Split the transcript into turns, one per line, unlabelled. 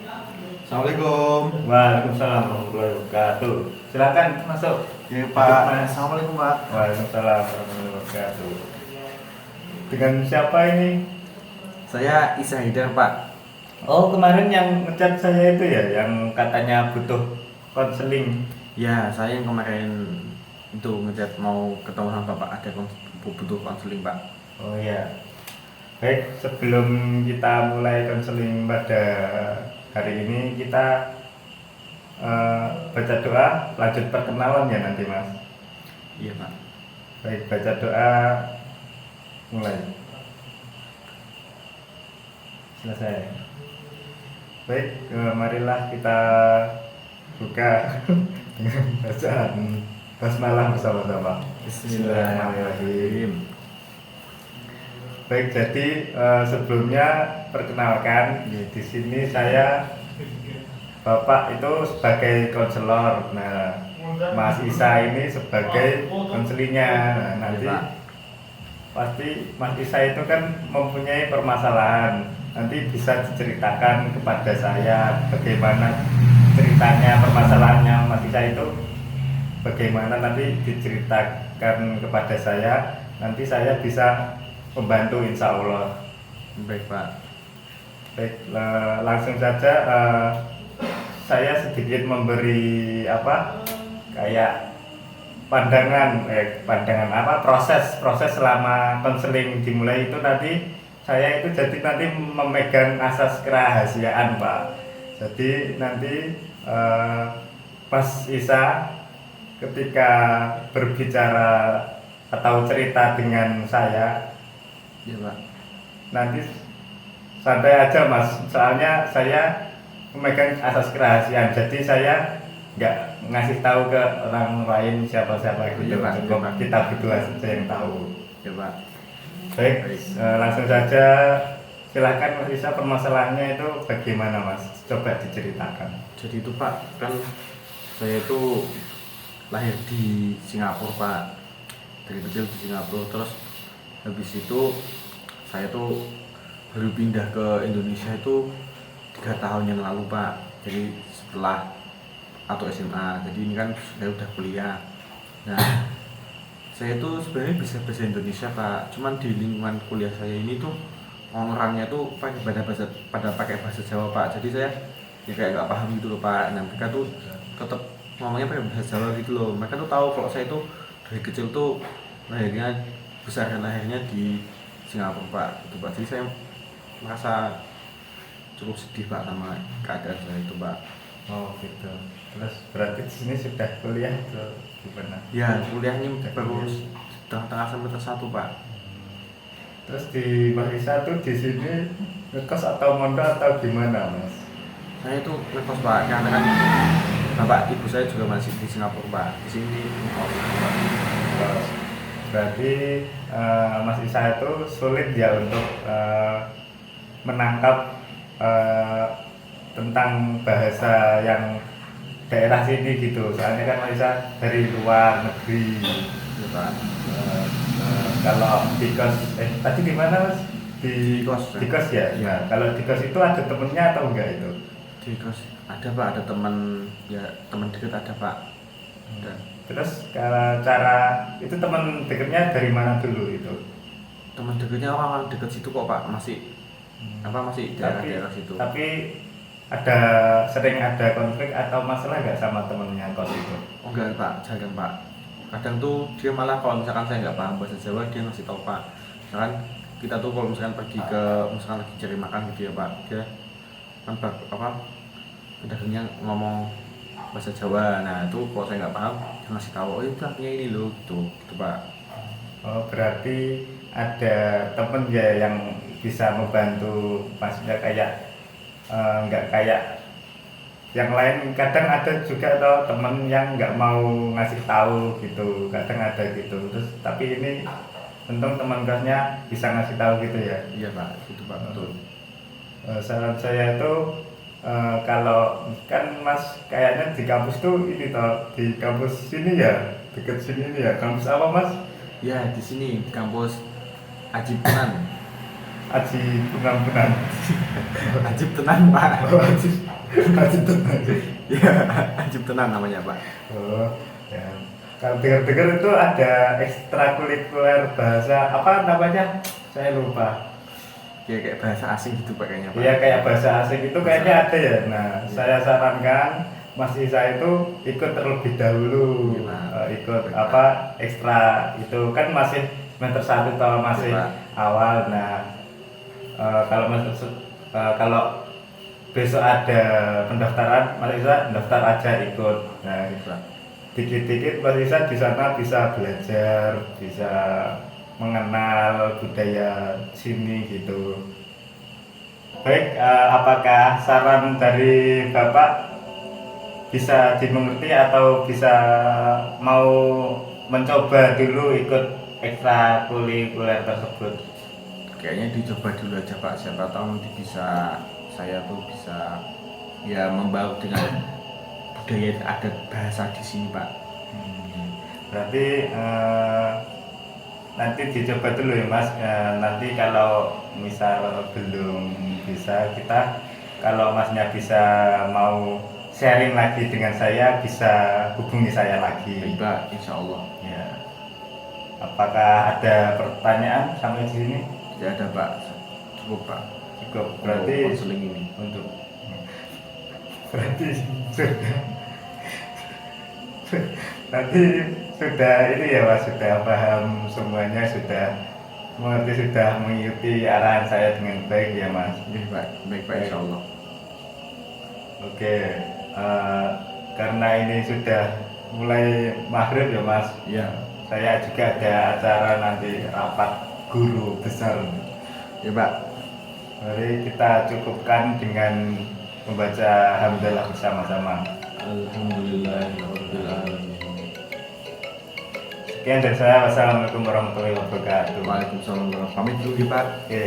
Assalamualaikum.
Waalaikumsalam warahmatullahi wabarakatuh. Silakan masuk.
Ya
Duduk,
Pak.
Mas.
Assalamualaikum Pak.
Waalaikumsalam warahmatullahi wabarakatuh. Dengan siapa ini?
Saya Isa Hidar Pak.
Oh, kemarin yang ngechat saya itu ya, yang katanya butuh konseling.
Ya, saya yang kemarin itu ngechat mau ketemu sama Bapak, ada butuh konseling Pak.
Oh iya. Baik, sebelum kita mulai konseling pada hari ini, kita baca doa, lanjut perkenalan ya nanti Mas.
Iya Pak.
Baik, baca doa, mulai. Selesai. Baik, marilah kita buka dengan bacaan basmalah bersama-sama.
Bismillahirrahmanirrahim.
Baik, jadi sebelumnya perkenalkan di sini saya Bapak itu sebagai konselor. Nah, Mas Isa ini sebagai konselinya. Nah, nanti pasti Mas Isa itu kan mempunyai permasalahan. Nanti bisa diceritakan kepada saya bagaimana ceritanya, permasalahannya Mas Isa itu bagaimana, nanti diceritakan kepada saya. Nanti saya bisa membantu insya Allah.
Baik Pak.
Baik, langsung saja saya sedikit memberi kayak pandangan proses selama konseling dimulai itu. Nanti saya itu jadi nanti memegang asas kerahasiaan Pak. Jadi nanti Mas Isa ketika berbicara atau cerita dengan saya,
Iya Pak.
nanti santai aja Mas, soalnya saya memegang asas kerahasiaan, jadi saya nggak ngasih tahu ke orang lain siapa-siapa gitu.
Iya, Pak.
Cukup
Iya, Pak.
kita berdua saja yang tahu.
Iya Pak.
Baik,
Baik.
langsung saja silahkan Mas Isa, permasalahannya itu bagaimana Mas? Coba diceritakan.
Jadi itu Pak, kan saya itu lahir di Singapura Pak. Dari kecil di Singapura, terus habis itu saya tuh baru pindah ke Indonesia itu 3 tahun yang lalu Pak. Jadi setelah atau SMA, jadi ini kan saya udah kuliah. Nah, saya tuh sebenarnya bisa bahasa Indonesia Pak, cuman di lingkungan kuliah saya ini tuh orangnya tuh pada pakai bahasa Jawa Pak. Jadi saya ya kayak nggak paham gitu loh Pak. Nah, mereka tuh tetap ngomongnya pakai bahasa Jawa gitu loh. Mereka tuh tahu kalau saya tuh dari kecil tuh lahirnya besar dan lahirnya di Singapura Pak, itu Pak. Jadi saya merasa cukup sedih Pak sama keadaan saya itu Pak.
Oh gitu. Terus berarti di sini sudah kuliah atau gimana?
Ya, kuliahnya baru tengah-tengah semester 1 Pak.
Terus di Mas Isa tuh di sini ngekos atau mondok atau gimana Mas?
Saya itu ngekos Pak, karena kan bapak ibu saya juga masih di Singapura Pak. Di sini ngekos Pak.
Terus berarti Mas Isa itu sulit ya untuk menangkap tentang bahasa yang daerah sini gitu. Soalnya kan Mas Isa dari luar negeri.
Ya, Pak.
Kalau di kos, tadi di mana Mas?
Di kos.
Di kos ya.
Iya.
Nah, kalau di kos itu ada temennya atau enggak itu?
Di kos ada Pak, ada teman, ya teman dekat ada Pak. Dan
Terus kalau cara itu teman dekatnya dari mana dulu itu?
teman dekatnya orang dekat situ kok Pak, masih masih daerah-daerah situ.
Tapi sering ada konflik atau masalah nggak sama temennya kos itu?
Oh enggak Pak, jarang Pak. Kadang tuh dia malah kalau misalkan saya nggak paham bahasa Jawa, dia ngasih tahu Pak. Misalkan kita tuh kalau misalkan pergi ke misalkan lagi cari makan gitu ya Pak, dia kan pedagangnya ngomong bahasa Jawa. Nah itu kalau saya nggak paham, dia ngasih tahu, oh itu artinya ini loh, gitu Pak.
Oh berarti ada temen ya yang bisa membantu, maksudnya kayak nggak kayak yang lain. Kadang ada juga toh temen yang nggak mau ngasih tahu gitu, kadang ada gitu. Terus tapi ini untung teman kelasnya bisa ngasih tahu gitu ya.
Iya Pak, gitu Pak, betul.
Saran saya itu kalau kan Mas kayaknya di kampus tuh ini toh, di kampus sini ya, deket sini ini ya. Kampus apa Mas?
Ya di sini di kampus Ajib Tenan.
Aji Pengampunan.
Ajib Tenan Pak.
Oh, Aji Wajib tenang.
Ya, wajib tenang namanya Pak.
Oh, ya. Kalau dengar-dengar itu ada ekstrakurikuler bahasa apa namanya? Saya lupa.
Ya kayak bahasa asing gitu Pak kayaknya Pak.
Iya kayak bahasa asing itu kayaknya ada ya. Nah,
Iya.
saya sarankan Mas Isa itu ikut terlebih dahulu,
Iya, Pak.
ikut
Baik,
apa ekstra itu kan masih semester 1 atau masih
Iya, Pak.
awal. Nah, kalau kalau besok ada pendaftaran, Mas Isa daftar aja ikut. Nah,
Baik, Pak.
dikit-dikit Mas Isa di sana bisa belajar, bisa mengenal budaya sini gitu. Baik, apakah saran dari Bapak bisa dimengerti atau bisa mau mencoba dulu ikut ekstrakurikuler tersebut?
Kayaknya dicoba dulu aja Pak, siapa tahu nanti bisa saya tuh bisa ya membaur dengan budaya adat bahasa di sini Pak.
Berarti nanti dicoba dulu ya Mas. Nanti kalau misal belum bisa kita, kalau Masnya bisa mau sharing lagi dengan saya, bisa hubungi saya lagi.
Baik Pak, insya Allah.
Ya. Apakah ada pertanyaan sampai di sini?
Tidak ada Pak, cukup Pak.
Cukup.
Untuk
Berarti
konseling ini.
untuk berarti sudah berarti sudah ini ya Mas, sudah paham semuanya, sudah mengerti, sudah mengikuti arahan saya dengan baik ya Mas.
Baik Pak, baik Pak, insya Allah.
Oke, karena ini sudah mulai maghrib ya Mas.
Ya,
Saya juga ada acara nanti rapat guru besar.
ya Pak.
Mari kita cukupkan dengan membaca hamdalah bersama-sama.
Alhamdulillahirabbil alamin.
Sekian dari saya. Wassalamualaikum warahmatullahi wabarakatuh.
Waalaikumsalam warahmatullahi wabarakatuh. Pamit dulu ya Pak.
Oke.